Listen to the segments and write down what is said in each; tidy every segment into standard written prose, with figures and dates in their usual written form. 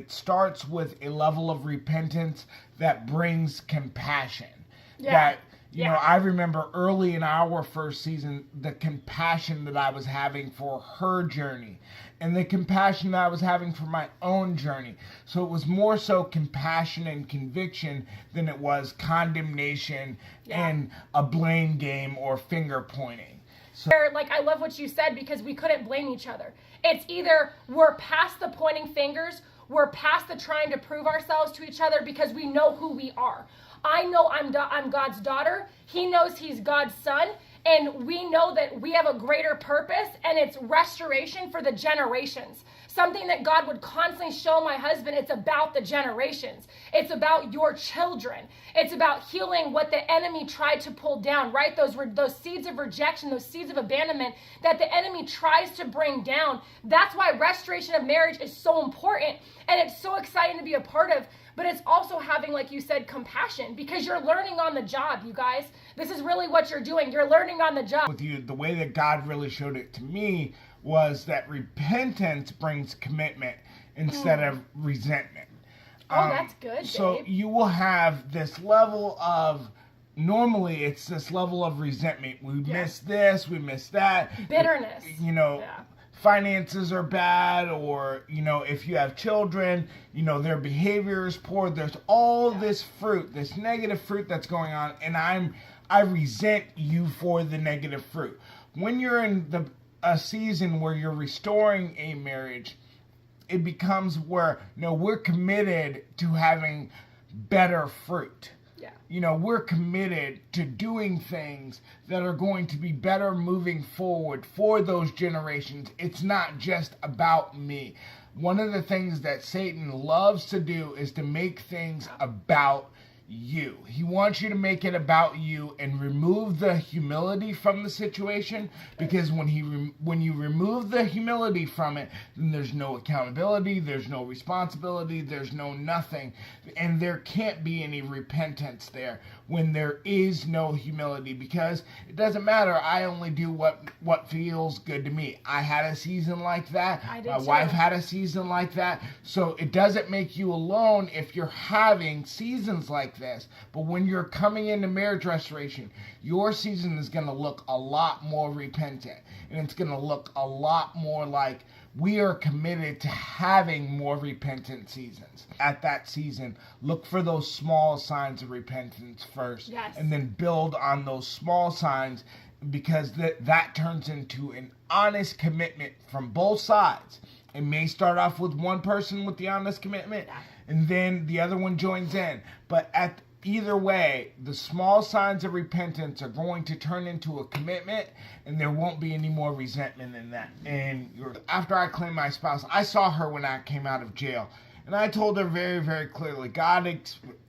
It starts with a level of repentance that brings compassion. Yeah. That, you know, I remember early in our first season, the compassion that I was having for her journey and the compassion that I was having for my own journey. So it was more so compassion and conviction than it was condemnation and a blame game or finger pointing. So, Like, I love what you said, because we couldn't blame each other. It's either we're past the pointing fingers, we're past the trying to prove ourselves to each other, because we know who we are. I know I'm God's daughter. He knows he's God's son. And we know that we have a greater purpose, and it's restoration for the generations. Something that God would constantly show my husband. It's about the generations. It's about your children. It's about healing what the enemy tried to pull down, right? Those seeds of rejection, those seeds of abandonment that the enemy tries to bring down. That's why restoration of marriage is so important, and it's so exciting to be a part of. But it's also having, like you said, compassion, because you're learning on the job, you guys. This is really what you're doing. You're learning on the job. With you, the way that God really showed it to me was that repentance brings commitment instead of resentment. Oh, that's good, So Dave. you will have this level of, normally it's this level of resentment. We miss this, we miss that. Bitterness. You know, Yeah. finances are bad, or, you know, if you have children, you know, their behavior is poor. There's all this fruit, this negative fruit that's going on, and I resent you for the negative fruit. When you're in a season where you're restoring a marriage, it becomes where, no, we're committed to having better fruit. Yeah. You know, we're committed to doing things that are going to be better moving forward for those generations. It's not just about me. One of the things that Satan loves to do is to make things about you. He wants you to make it about you and remove the humility from the situation, because when you remove the humility from it, then there's no accountability, there's no responsibility, there's no nothing, and there can't be any repentance there when there is no humility, because it doesn't matter. I only do what feels good to me. I had a season like that. I did My too. wife had a season like that. So it doesn't make you alone if you're having seasons like this. But when you're coming into marriage restoration, your season is going to look a lot more repentant. And it's going to look a lot more like we are committed to having more repentant seasons. At that season, look for those small signs of repentance first. Yes. And then build on those small signs, because that turns into an honest commitment from both sides. It may start off with one person with the honest commitment, and then the other one joins in. But either way, the small signs of repentance are going to turn into a commitment, and there won't be any more resentment in that. And after I claimed my spouse, I saw her when I came out of jail. And I told her very, very clearly, God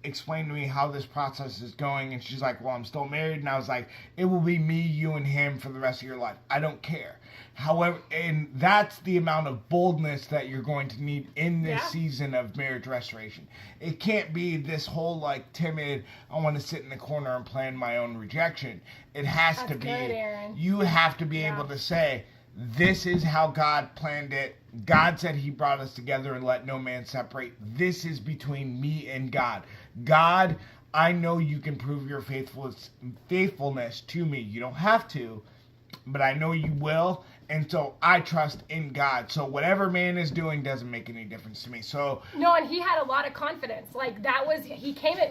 explained to me how this process is going. And she's like, well, I'm still married. And I was like, it will be me, you, and him for the rest of your life. I don't care. However, and that's the amount of boldness that you're going to need in this season of marriage restoration. It can't be this whole, like, timid, I want to sit in the corner and plan my own rejection. It has to be, good, Aaron. you have to be able to say, this is how God planned it. God said he brought us together and let no man separate. This is between me and God. God, I know you can prove your faithfulness to me. You don't have to, but I know you will. And so I trust in God. So whatever man is doing doesn't make any difference to me. So No, and he had a lot of confidence. Like, he came at me